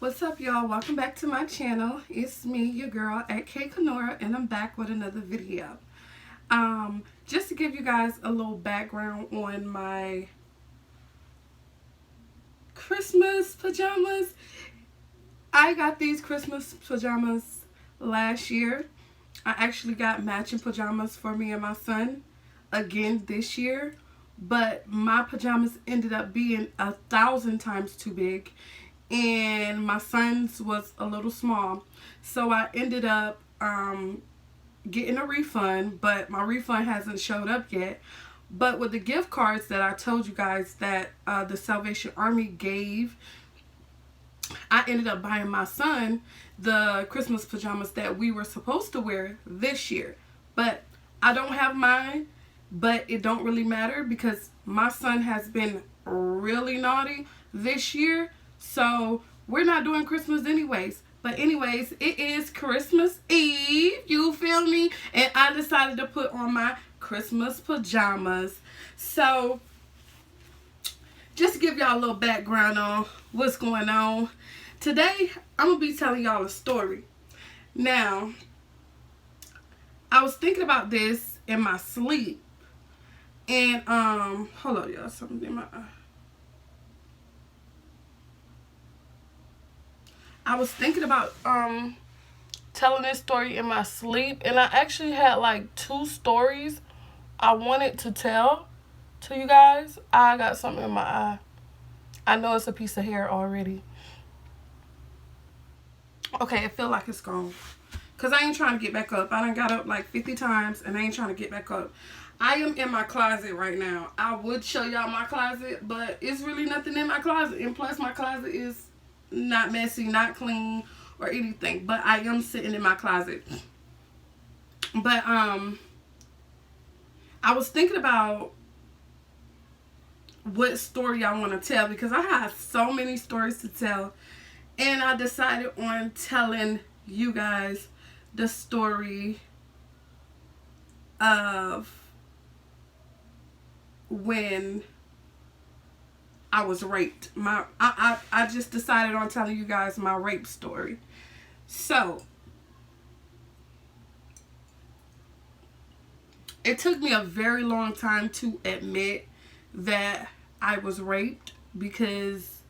What's up, y'all? Welcome back to my channel. It's me, your girl at K Kenora, and I'm back with another video. Just to give you guys a little background on my Christmas pajamas. I got these Christmas pajamas last year. I actually got matching pajamas for me and my son again this year, but my pajamas ended up being 1,000 times too big, and my son's was a little small, so I ended up getting a refund, but my refund hasn't showed up yet. But with the gift cards that I told you guys that the Salvation Army gave, I ended up buying my son the Christmas pajamas that we were supposed to wear this year. But I don't have mine, but it don't really matter because my son has been really naughty this year. So we're not doing Christmas anyways. But anyways, it is Christmas Eve, you feel me? And I decided to put on my Christmas pajamas. So just to give y'all a little background on what's going on, today I'm going to be telling y'all a story. Now, I was thinking about this in my sleep. And, hold on, y'all, something in my eye. I was thinking about telling this story in my sleep, and I actually had like 2 stories I wanted to tell to you guys. I got something in my eye. I know it's a piece of hair already. Okay, I feel like it's gone. Because I ain't trying to get back up. I done got up like 50 times, and I ain't trying to get back up. I am in my closet right now. I would show y'all my closet, but it's really nothing in my closet. And plus, my closet is not messy, not clean, or anything. But I am sitting in my closet. But, I was thinking about what story I want to tell, because I have so many stories to tell. And I decided on telling you guys the story of when I was raped. I just decided on telling you guys my rape story. So it took me a very long time to admit that I was raped, because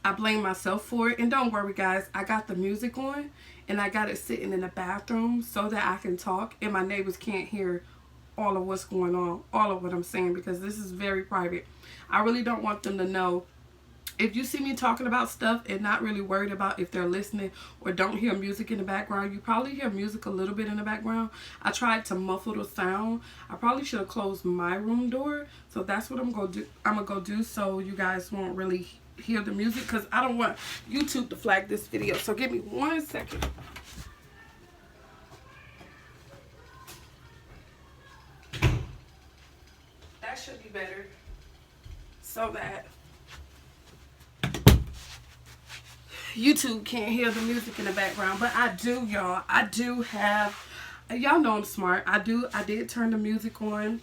I blame myself for it. And don't worry, guys, I got the music on and I got it sitting in the bathroom so that I can talk and my neighbors can't hear all of what's going on, all of what I'm saying, because this is very private. I really don't want them to know. If you see me talking about stuff and not really worried about if they're listening or don't hear music in the background, you probably hear music a little bit in the background. I tried to muffle the sound. I probably should have closed my room door. So that's what I'm going to do. I'm going to go do so you guys won't really hear the music, because I don't want YouTube to flag this video. So give me 1 second. That should be better, so that YouTube can't hear the music in the background. But I do, y'all. I do have, y'all know I'm smart. I did turn the music on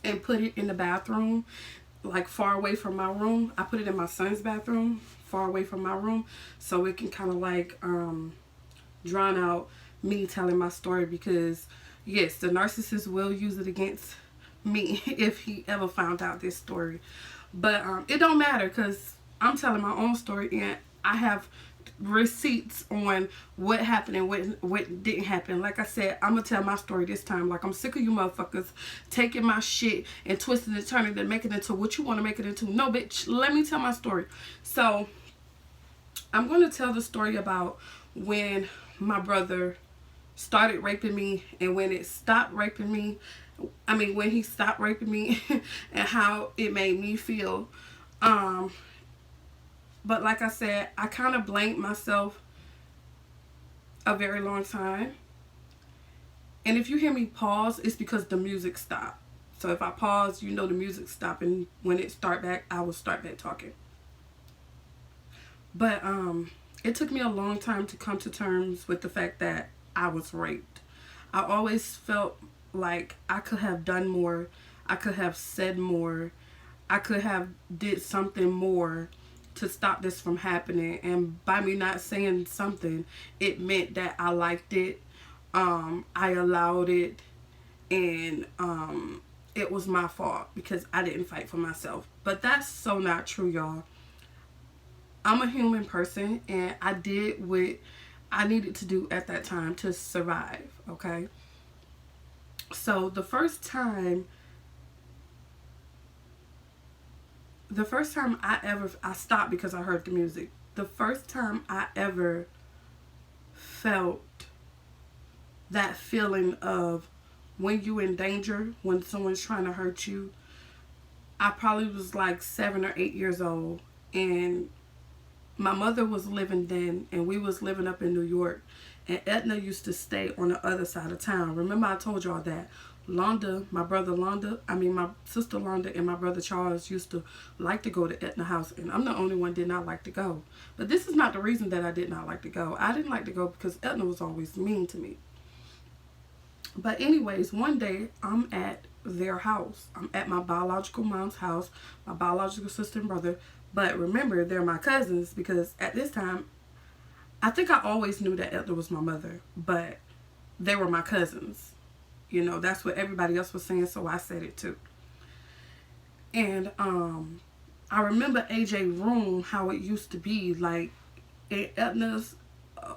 and put it in the bathroom, like far away from my room. I put it in my son's bathroom, far away from my room, so it can kind of like drown out me telling my story, because yes, the narcissist will use it against me if he ever found out this story. But it don't matter, because I'm telling my own story and I have receipts on what happened and what didn't happen. Like I said, I'm gonna tell my story this time. Like, I'm sick of you motherfuckers taking my shit and twisting and turning and making it into what you want to make it into. No, bitch, let me tell my story. So I'm gonna tell the story about when my brother started raping me and when it stopped raping me. I mean, when he stopped raping me and how it made me feel. But like I said, I kind of blamed myself a very long time. And if you hear me pause, it's because the music stopped. So if I pause, you know the music stopped, and when it start back, I will start back talking. But it took me a long time to come to terms with the fact that I was raped. I always felt like I could have done more. I could have said more. I could have did something more to stop this from happening. And by me not saying something, it meant that I liked it. I allowed it, and it was my fault because I didn't fight for myself. But that's so not true, y'all. I'm a human person, and I did what I needed to do at that time to survive, okay? So the first time I stopped because I heard the music. The first time I ever felt that feeling of when you in danger, when someone's trying to hurt you, I probably was like 7 or 8 years old, and my mother was living then, and we was living up in New York, and Edna used to stay on the other side of town. Remember I told y'all that Londa, my sister Londa and my brother Charles used to like to go to Edna house, and I'm the only one did not like to go. But this is not the reason that I did not like to go. I didn't like to go because Edna was always mean to me. But anyways, one day I'm at their house. I'm at my biological mom's house, my biological sister and brother. But remember, they're my cousins because at this time, I think I always knew that Edna was my mother, but they were my cousins. You know, that's what everybody else was saying, so I said it too. And I remember AJ room, how it used to be. Like, in Edna's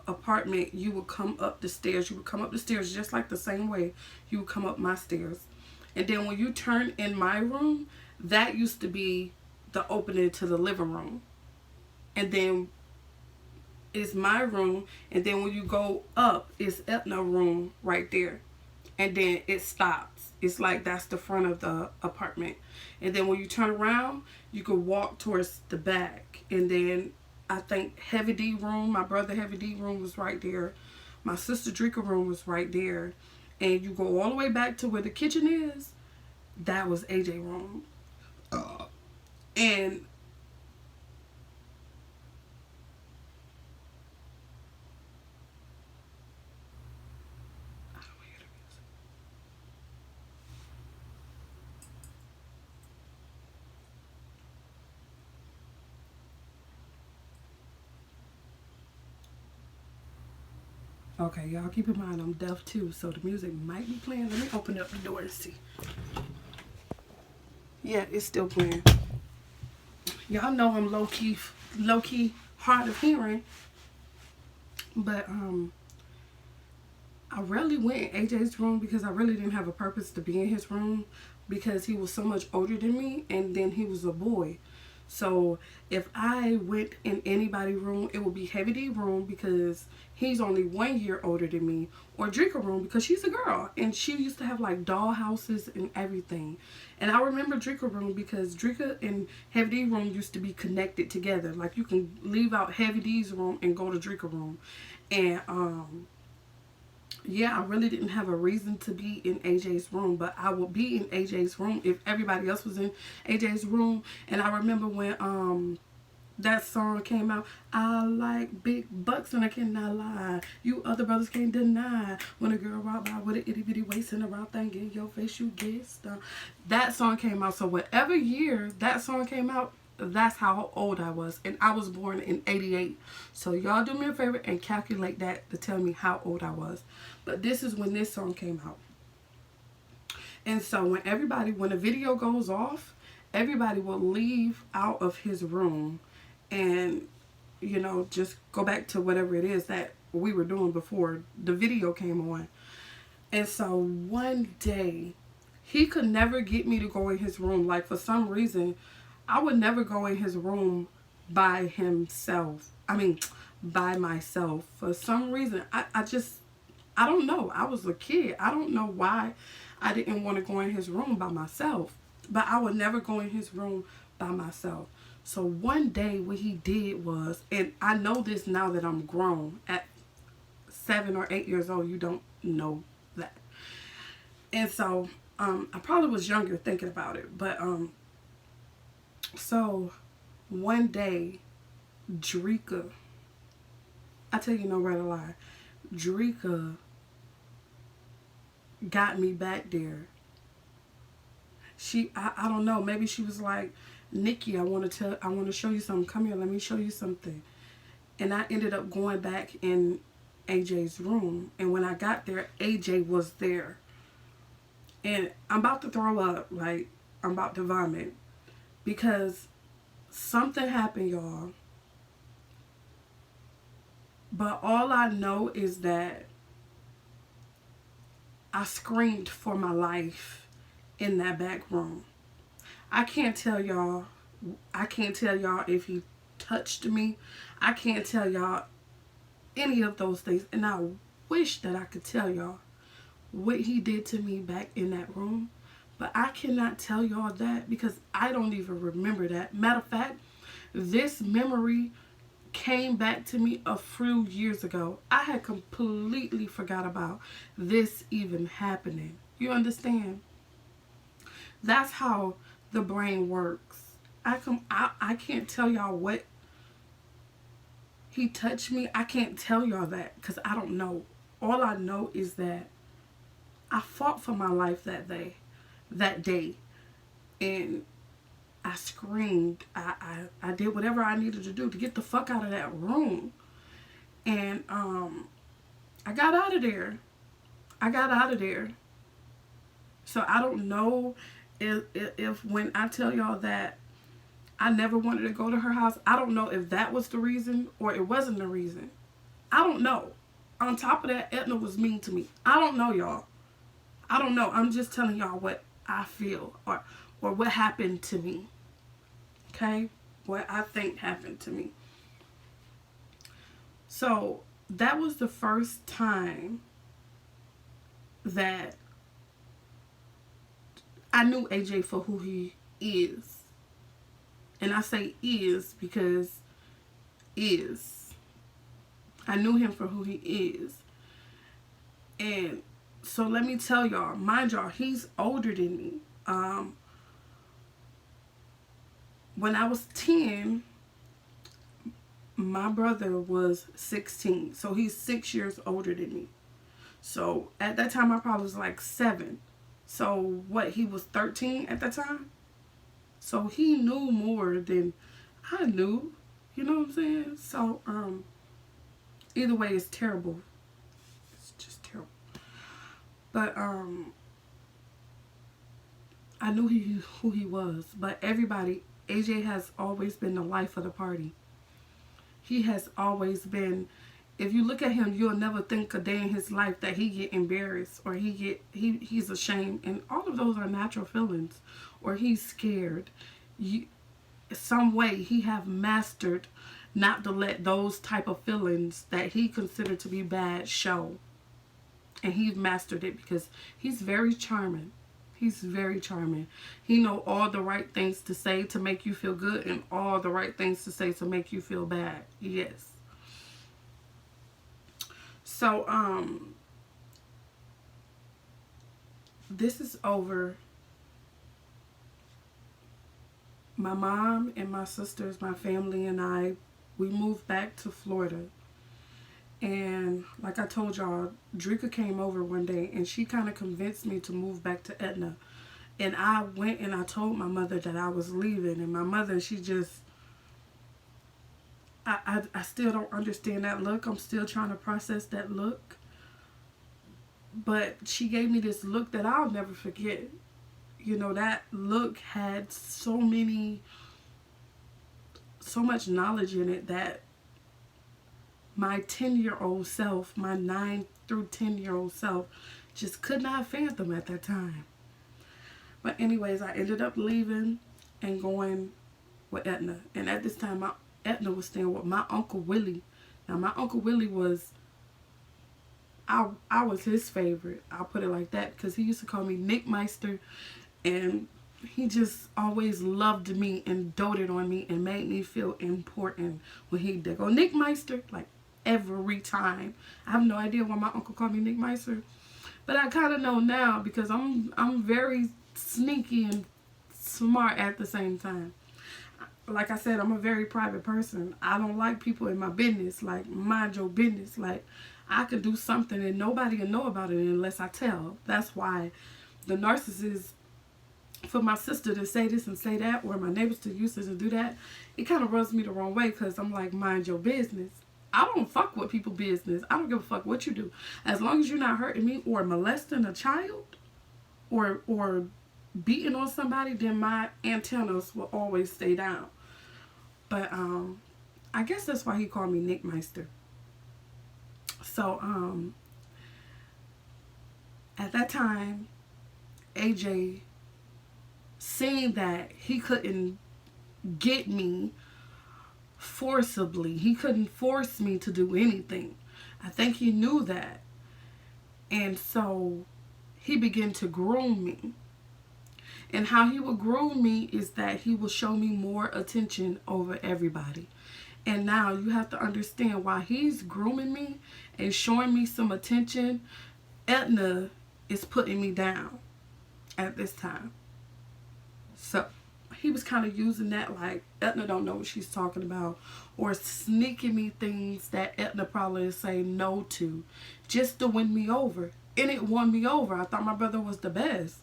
apartment, you would come up the stairs. You would come up the stairs just like the same way you would come up my stairs. And then when you turn in my room, that used to be the opening to the living room. And then it's my room. And then when you go up, it's Edna's room right there. And then it stops. It's like that's the front of the apartment. And then when you turn around, you could walk towards the back. And then I think Heavy D room, my brother Heavy D room was right there. My sister Drika room was right there. And you go all the way back to where the kitchen is. That was AJ room. And okay, y'all keep in mind I'm deaf too, so the music might be playing. Let me open up the door and see. Yeah, it's still playing. Y'all know I'm low key hard of hearing, but I rarely went in AJ's room because I really didn't have a purpose to be in his room because he was so much older than me, and then he was a boy. So if I went in anybody's room, it would be Heavy D room because he's only 1 year older than me, or Drika room because she's a girl and she used to have like doll houses and everything. And I remember Drika room because Drika and Heavy D room used to be connected together. Like you can leave out Heavy D's room and go to Drika room. And yeah, I really didn't have a reason to be in AJ's room, but I would be in AJ's room if everybody else was in AJ's room. And I remember when that song came out, I like big bucks and I cannot lie. You other brothers can't deny. When a girl walk by with an itty bitty waist and a round thing in your face, you get stung. That song came out. So whatever year that song came out, that's how old I was. And I was born in 88. So y'all do me a favor and calculate that to tell me how old I was. But this is when this song came out. And so when the video goes off, everybody will leave out of his room and, you know, just go back to whatever it is that we were doing before the video came on. And so one day, he could never get me to go in his room. Like, for some reason, I would never go in his room by himself. By myself. For some reason, I don't know. I was a kid. I don't know why I didn't want to go in his room by myself. But I would never go in his room by myself. So one day what he did was, and I know this now that I'm grown, at 7 or 8 years old, you don't know that. And so I probably was younger thinking about it. But so one day, Drika, I tell you no red or lie, Drika got me back there. I don't know, maybe she was like, Nikki, I want to show you something. Come here, let me show you something. And I ended up going back in AJ's room. And when I got there, AJ was there. And I'm about to throw up. Like, I'm about to vomit. Because something happened, y'all. But all I know is that I screamed for my life in that back room. I can't tell y'all if he touched me. I can't tell y'all any of those things. And I wish that I could tell y'all what he did to me back in that room. But I cannot tell y'all that because I don't even remember that. Matter of fact, this memory came back to me a few years ago. I had completely forgot about this even happening. You understand? That's how the brain works. I can't tell y'all what he touched me. I can't tell y'all that because I don't know. All I know is that I fought for my life that day, and I screamed. I did whatever I needed to do to get the fuck out of that room. And I got out of there. So I don't know if when I tell y'all that I never wanted to go to her house, I don't know if that was the reason or it wasn't the reason. I don't know. On top of that, Edna was mean to me. I don't know, y'all. I don't know. I'm just telling y'all what I feel or what happened to me. Okay? What I think happened to me. So that was the first time that I knew AJ for who he is. And I say is because I knew him for who he is. And so let me tell y'all, mind y'all, he's older than me. When I was 10, my brother was 16. So he's 6 years older than me. So at that time, I probably was like 7. So what, he was 13 at that time? So he knew more than I knew. You know what I'm saying? So, either way, it's terrible. It's just terrible. But, I knew who he was. But everybody, AJ has always been the life of the party. He has always been, if you look at him, you'll never think a day in his life that he get embarrassed or he's ashamed. And all of those are natural feelings. Or he's scared. Some way he have mastered not to let those type of feelings that he considered to be bad show. And he's mastered it because he's very charming. He's very charming. He know all the right things to say to make you feel good and all the right things to say to make you feel bad. Yes. So, this is over. My mom and my sisters, my family and I, we moved back to Florida. And like I told y'all, Drika came over one day and she kind of convinced me to move back to Etna. And I went and I told my mother that I was leaving. And my mother, she just, I still don't understand that look. I'm still trying to process that look. But she gave me this look that I'll never forget. You know, that look had so much knowledge in it that my 10-year-old self, my 9 through 10-year-old self, just could not fathom at that time. But anyways, I ended up leaving and going with Etna. And at this time, Etna was staying with my Uncle Willie. Now, my Uncle Willie was, I was his favorite. I'll put it like that because he used to call me Nick Meister. And he just always loved me and doted on me and made me feel important when he did go Nick Meister, like every time. I have no idea why my uncle called me Nick Meister, but I kind of know now because I'm very sneaky and smart at the same time. Like I said, I'm a very private person. I don't like people in my business. Like, mind your business. Like, I could do something and nobody will know about it unless I tell. That's why the narcissist for my sister to say this and say that, or my neighbors to use this and do that, it kind of rubs me the wrong way, because I'm like, mind your business. I don't fuck with people's business. I don't give a fuck what you do. As long as you're not hurting me or molesting a child or beating on somebody, then my antennas will always stay down. But I guess that's why he called me Nick Meister. So at that time, AJ, seeing that he couldn't get me forcibly, he couldn't force me to do anything. I think he knew that. And so he began to groom me. And how he would groom me is that he will show me more attention over everybody. And now you have to understand, why he's grooming me and showing me some attention, Edna is putting me down at this time. So he was kind of using that, like, Edna don't know what she's talking about, or sneaking me things that Edna probably is saying no to, just to win me over. And it won me over. I thought my brother was the best.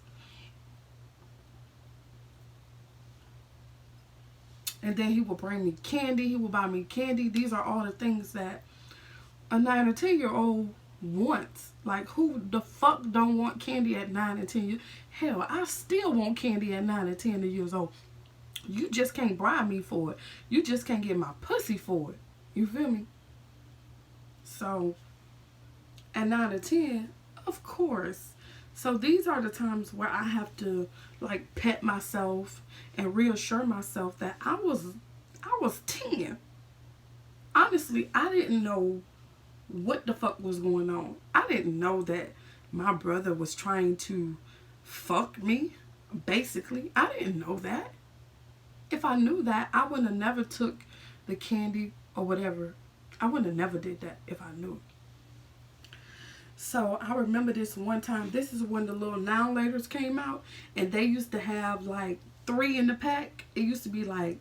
And then he will bring me candy. He will buy me candy. These are all the things that a 9 or 10-year-old wants. Like, who the fuck don't want candy at 9 and 10 years? Hell, I still want candy at 9 and 10 years old. You just can't bribe me for it. You just can't get my pussy for it. You feel me? So, at 9 or 10, of course. So these are the times where I have to, like, pet myself and reassure myself that I was 10. Honestly, I didn't know what the fuck was going on. I didn't know that my brother was trying to fuck me, basically. I didn't know that. If I knew that, I wouldn't have never took the candy or whatever. I wouldn't have never did that if I knew. So I remember this one time. This is when the little Now and Laters came out, and they used to have like 3 in the pack. It used to be like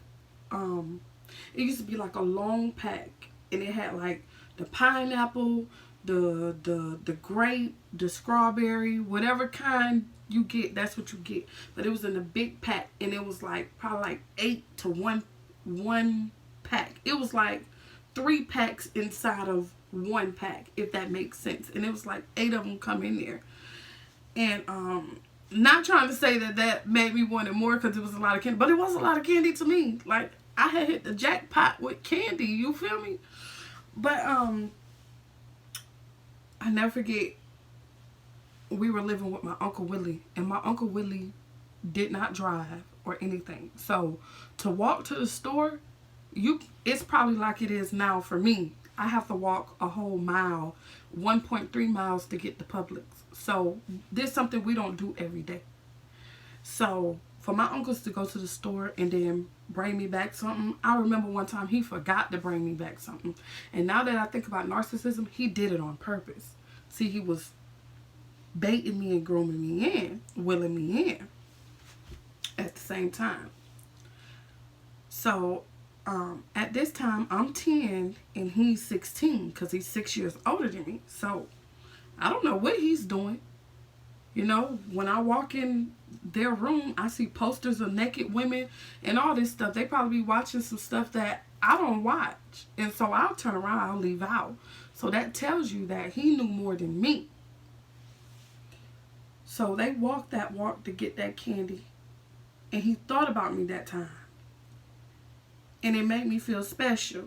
a long pack, and it had like the pineapple, the grape, the strawberry, whatever kind you get, that's what you get. But it was in a big pack, and it was like probably like 8 to one pack. It was like 3 packs inside of 1 pack, if that makes sense. And it was like 8 of them come in there. And not trying to say that made me want it more, because it was a lot of candy, but it was a lot of candy to me. Like, I had hit the jackpot with candy, you feel me? But I never forget, we were living with my Uncle Willie, and my Uncle Willie did not drive or anything. So to walk to the store, it's probably like it is now for me. I have to walk a whole mile, 1.3 miles to get to Publix. So this is something we don't do every day. So for my uncles to go to the store and then bring me back something, I remember one time he forgot to bring me back something. And now that I think about narcissism, he did it on purpose. See, he was baiting me and grooming me in, willing me in at the same time. So at this time, I'm 10 and he's 16, because he's 6 years older than me. So I don't know what he's doing. You know, when I walk in their room, I see posters of naked women and all this stuff. They probably be watching some stuff that I don't watch. And so I'll turn around, I'll leave out. So that tells you that he knew more than me. So they walked that walk to get that candy. And he thought about me that time. And it made me feel special.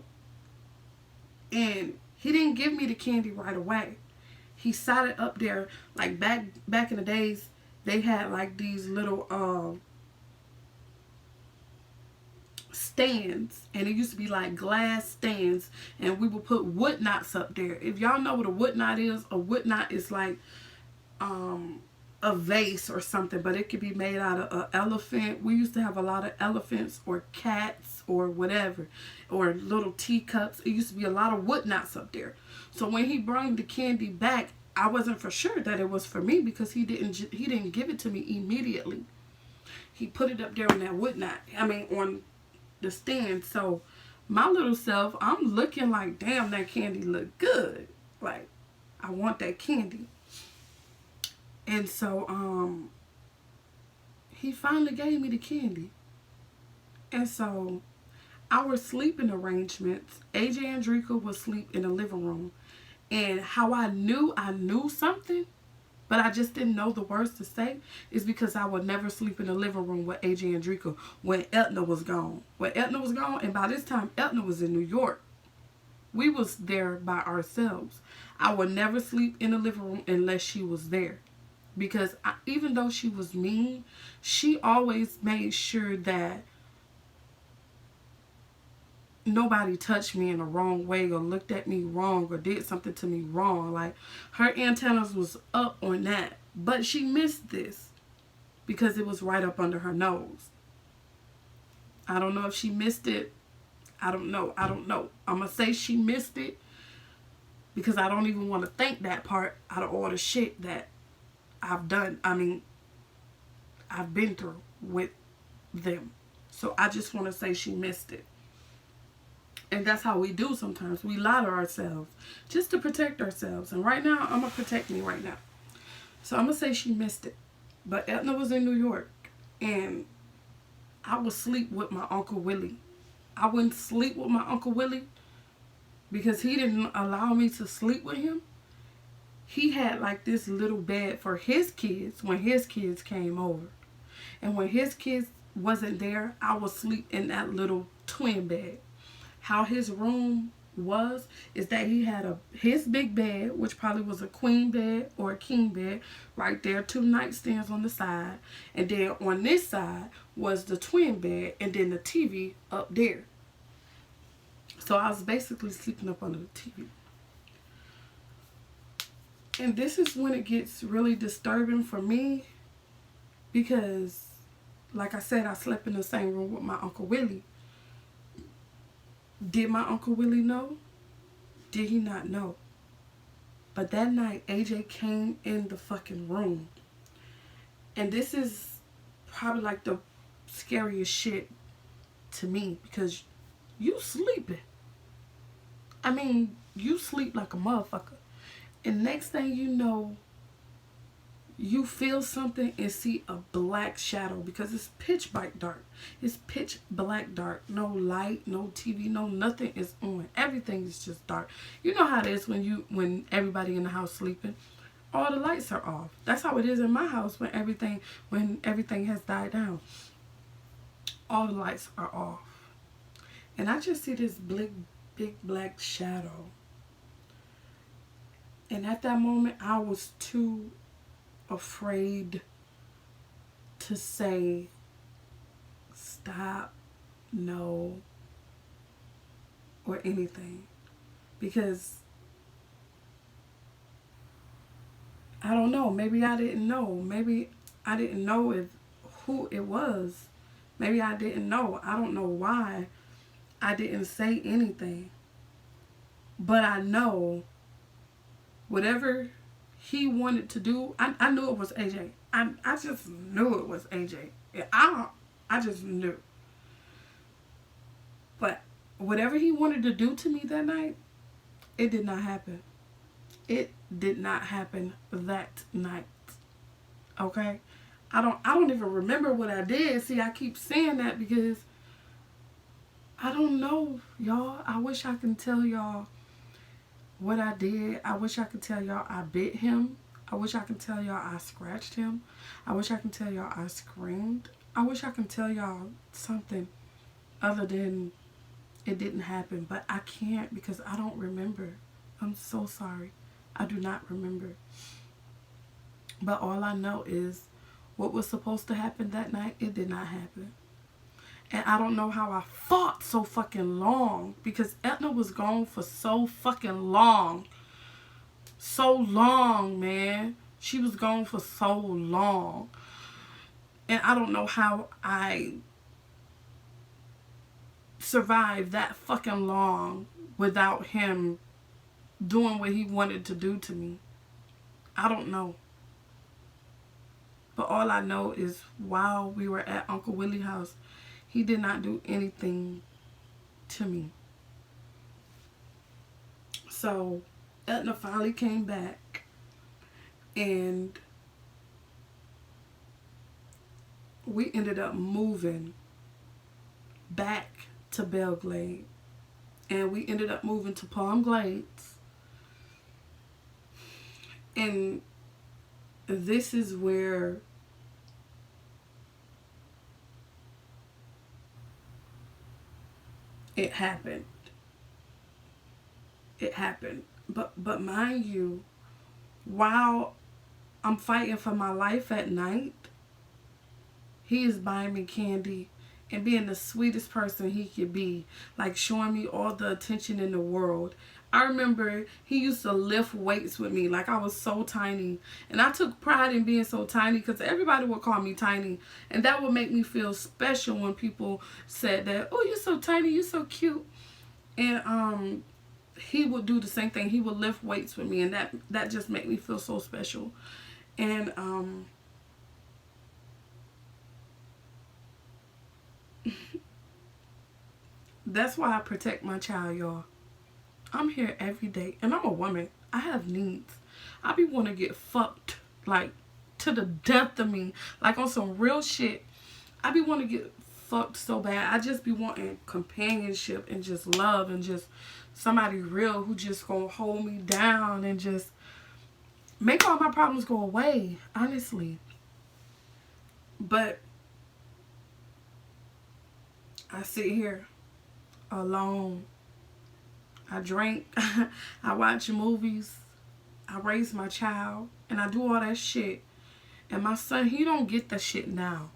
And he didn't give me the candy right away. He sat it up there, like back in the days, they had like these little stands, and it used to be like glass stands, and we would put wood knots up there. If y'all know what a wood knot is, a wood knot is like a vase or something, but it could be made out of an elephant. We used to have a lot of elephants or cats or whatever, or little teacups. It used to be a lot of wood knots up there. So when he brought the candy back, I wasn't for sure that it was for me, because he didn't give it to me immediately. He put it up there on that wood knot. I mean, on the stand. So my little self, I'm looking like, damn, that candy look good. Like, I want that candy. And so he finally gave me the candy. And so our sleeping arrangements, AJ and Drika would sleep in the living room. And how I knew something, but I just didn't know the words to say, is because I would never sleep in the living room with AJ and Drika when Etna was gone. When Etna was gone, and by this time Etna was in New York. We was there by ourselves. I would never sleep in the living room unless she was there. Because even though she was mean, she always made sure that nobody touched me in the wrong way or looked at me wrong or did something to me wrong. Like, her antennas was up on that. But she missed this because it was right up under her nose. I don't know if she missed it. I don't know. I'm going to say she missed it because I don't even want to think that part out of all the shit that I've done. I mean, I've been through with them. So I just want to say she missed it. And that's how we do sometimes. We lie to ourselves just to protect ourselves. And right now, I'm going to protect me right now. So I'm going to say she missed it. But Etna was in New York. And I would sleep with my Uncle Willie. I wouldn't sleep with my Uncle Willie because he didn't allow me to sleep with him. He had like this little bed for his kids when his kids came over. And when his kids wasn't there, I would sleep in that little twin bed. How his room was is that he had his big bed, which probably was a queen bed or a king bed, right there, 2 nightstands on the side, and then on this side was the twin bed, and then the TV up there. So I was basically sleeping up under the TV. And this is when it gets really disturbing for me because, like I said, I slept in the same room with my Uncle Willie. Did my Uncle Willie know? Did he not know? But that night, AJ came in the fucking room. And this is probably like the scariest shit to me because you sleeping. I mean, you sleep like a motherfucker. And next thing you know, you feel something and see a black shadow because it's pitch black dark. It's pitch black dark. No light, no TV, no nothing is on. Everything is just dark. You know how it is when everybody in the house sleeping. All the lights are off. That's how it is in my house when everything has died down. All the lights are off. And I just see this big black shadow. And at that moment, I was too afraid to say stop, no, or anything. Because I don't know, maybe I didn't know. Maybe I didn't know who it was. Maybe I didn't know. I don't know why I didn't say anything. But I know whatever he wanted to do, I knew it was AJ. I just knew it was AJ. I just knew. But whatever he wanted to do to me that night, it did not happen. It did not happen that night. Okay? I don't even remember what I did. See, I keep saying that because I don't know, y'all. I wish I can tell y'all what I did. I wish I could tell y'all I bit him. I wish I could tell y'all I scratched him. I wish I could tell y'all I screamed. I wish I could tell y'all something other than it didn't happen. But I can't because I don't remember. I'm so sorry. I do not remember. But all I know is what was supposed to happen that night, it did not happen. And I don't know how I fought so fucking long because Etna was gone for so fucking long. So long, man. She was gone for so long. And I don't know how I survived that fucking long without him doing what he wanted to do to me. I don't know. But all I know is while we were at Uncle Willie's house, he did not do anything to me. So Etna finally came back and we ended up moving back to Belle Glade. And we ended up moving to Palm Glades. And this is where it happened. It happened. But mind you, while I'm fighting for my life at night, he is buying me candy and being the sweetest person he could be, like showing me all the attention in the world. I remember he used to lift weights with me like I was so tiny, and I took pride in being so tiny because everybody would call me tiny, and that would make me feel special when people said that, oh, you're so tiny, you're so cute. And he would do the same thing. He would lift weights with me, and that just made me feel so special. And that's why I protect my child, y'all. I'm here every day, and I'm a woman. I have needs. I be want to get fucked, like, to the death of me, like on some real shit. I be want to get fucked so bad. I just be wanting companionship and just love and just somebody real who just gonna hold me down and just make all my problems go away, honestly. But I sit here alone. I drink. I watch movies. I raise my child. And I do all that shit. And my son, he don't get that shit now.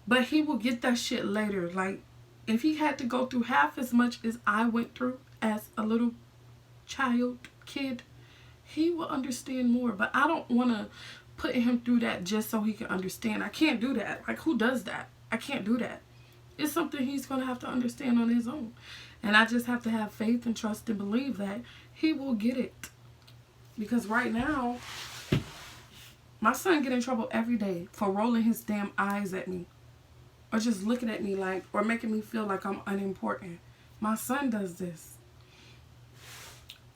But he will get that shit later. Like, if he had to go through half as much as I went through as a little kid, he will understand more. But I don't want to put him through that just so he can understand. I can't do that. Like, who does that? I can't do that. It's something he's going to have to understand on his own. And I just have to have faith and trust and believe that he will get it. Because right now, my son get in trouble every day for rolling his damn eyes at me. Or just looking at me like, or making me feel like I'm unimportant. My son does this.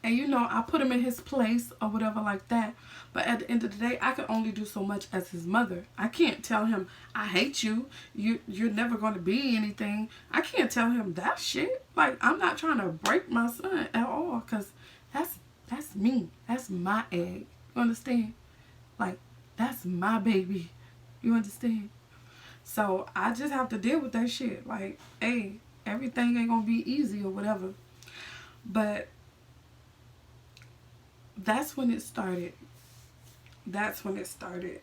And you know, I put him in his place or whatever like that. But at the end of the day, I can only do so much as his mother. I can't tell him, I hate you. You're never going to be anything. I can't tell him that shit. Like, I'm not trying to break my son at all. Because that's me. That's my egg. You understand? Like, that's my baby. You understand? So I just have to deal with that shit. Like, hey, everything ain't going to be easy or whatever. But that's when it started. That's when it started.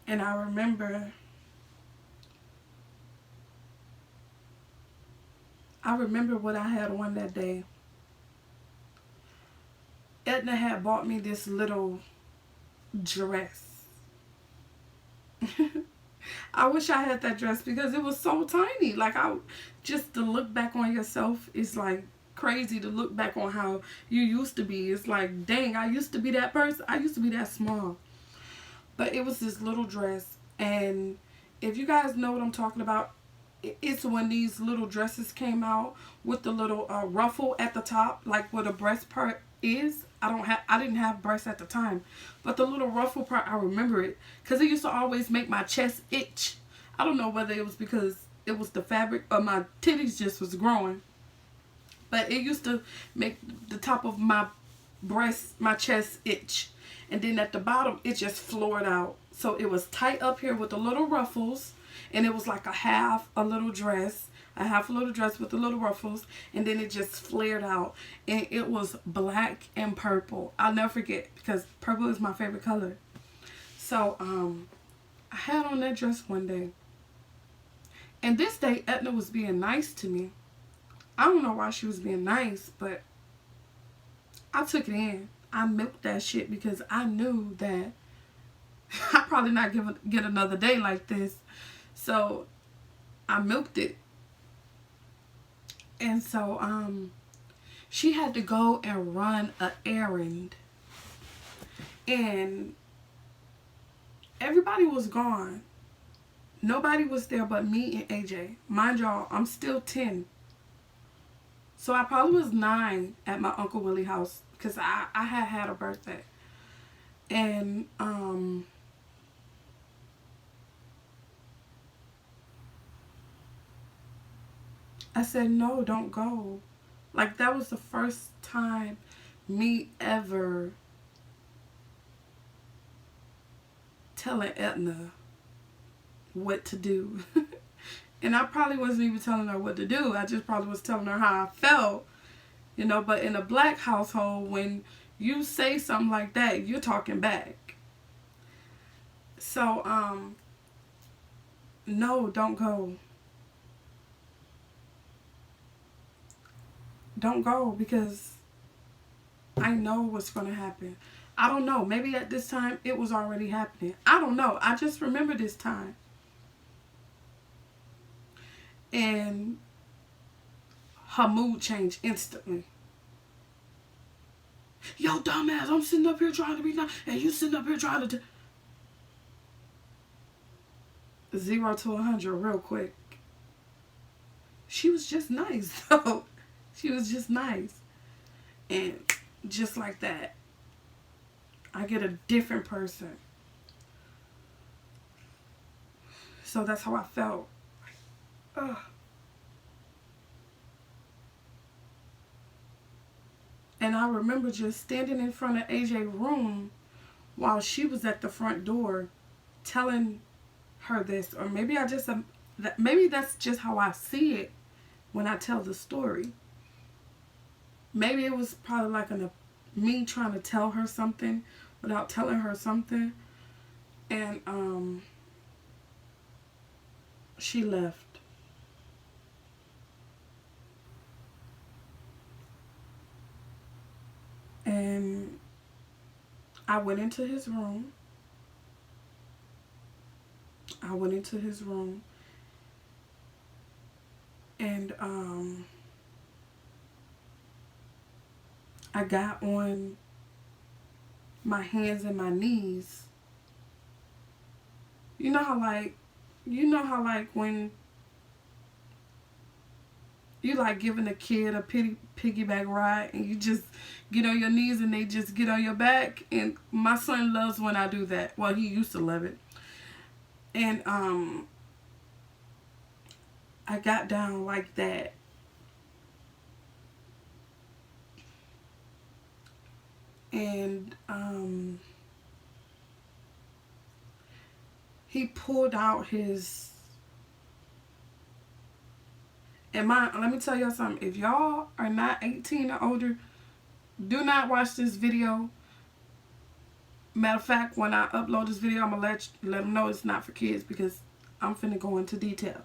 And I remember what I had on that day. Edna had bought me this little dress. I wish I had that dress because it was so tiny. Like, just to look back on yourself is like crazy to look back on how you used to be. It's like, dang, I used to be that person. I used to be that small. But it was this little dress. And if you guys know what I'm talking about, it's when these little dresses came out with the little ruffle at the top, like where the breast part is. I didn't have breasts at the time, but the little ruffle part, I remember it because it used to always make my chest itch. I don't know whether it was because it was the fabric or my titties just was growing, but it used to make the top of my breast, my chest itch. And then at the bottom, it just floored out. So it was tight up here with the little ruffles, and it was like a little dress with the little ruffles, and then it just flared out, and it was black and purple. I'll never forget because purple is my favorite color. So I had on that dress one day, and this day Edna was being nice to me. I don't know why she was being nice, but I took it in. I milked that shit because I knew that I probably not get another day like this. So I milked it. And so she had to go and run an errand. And everybody was gone. Nobody was there but me and AJ. Mind y'all, I'm still 10. So I probably was 9 at my Uncle Willie's house because I had a birthday. And I said, no, don't go. Like, that was the first time me ever telling Etna what to do. And I probably wasn't even telling her what to do. I just probably was telling her how I felt, you know. But in a black household, when you say something like that, you're talking back. So, no, don't go. Don't go, because I know what's going to happen. I don't know. Maybe at this time it was already happening. I don't know. I just remember this time. And her mood changed instantly. Yo, dumbass, I'm sitting up here trying to be nice, and you sitting up here trying to 0 to 100 real quick. She was just nice, though. She was just nice. And just like that, I get a different person. So that's how I felt. Ugh. And I remember just standing in front of AJ's room while she was at the front door telling her this. Or maybe maybe that's just how I see it when I tell the story. Maybe it was probably like me trying to tell her something without telling her something. And she left. And I went into his room. And I got on my hands and my knees. You know how like when you like giving a kid a piggyback ride and you just get on your knees and they just get on your back? And my son loves when I do that. Well, he used to love it. And I got down like that. And he pulled out his... let me tell y'all something. If y'all are not 18 or older, do not watch this video. Matter of fact, when I upload this video, I'm going to let them know it's not for kids, because I'm finna go into detail.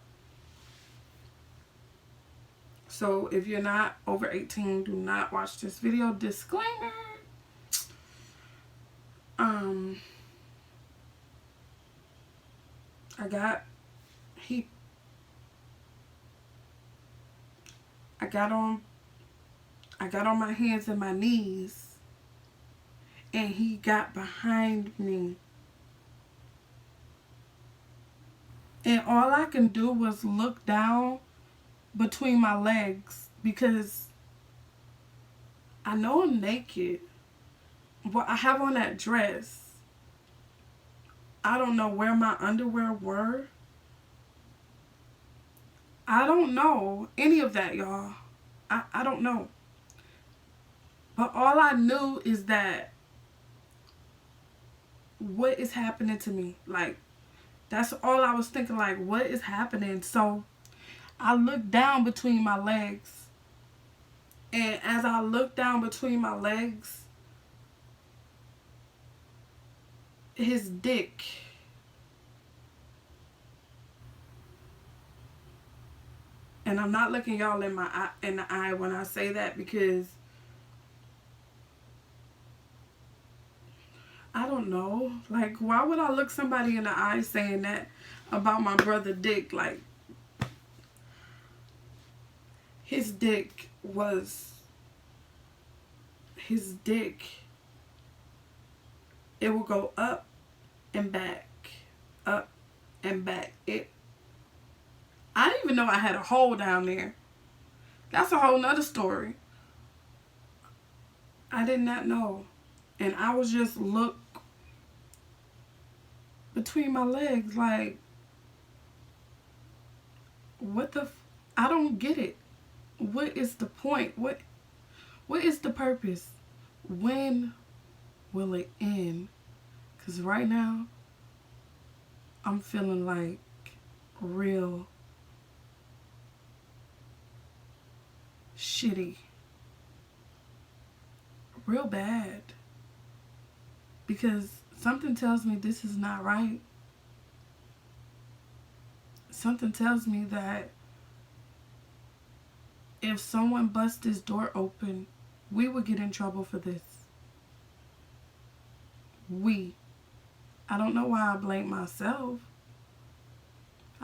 So if you're not over 18, do not watch this video. Disclaimer. I got on my hands and my knees, and he got behind me. And all I can do was look down between my legs, because I know I'm naked, but I have on that dress. I don't know where my underwear were. I don't know any of that, y'all. I don't know. But all I knew is that what is happening to me? Like, that's all I was thinking, like, what is happening? So I looked down between my legs. And as I looked down between my legs, his dick... And I'm not looking y'all in the eye when I say that, because I don't know. Like, why would I look somebody in the eye saying that about my brother Dick? Like, his dick, it will go up and back, up and back. I didn't even know I had a hole down there. That's a whole nother story. I did not know. And I was just between my legs. Like, what the I don't get it. What is the point? What is the purpose? When will it end? Because right now, I'm feeling like real shitty. Real bad. Because something tells me this is not right. Something tells me that if someone busts this door open, we would get in trouble for this. I don't know why I blame myself.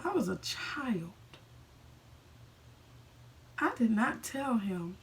I was a child. I did not tell him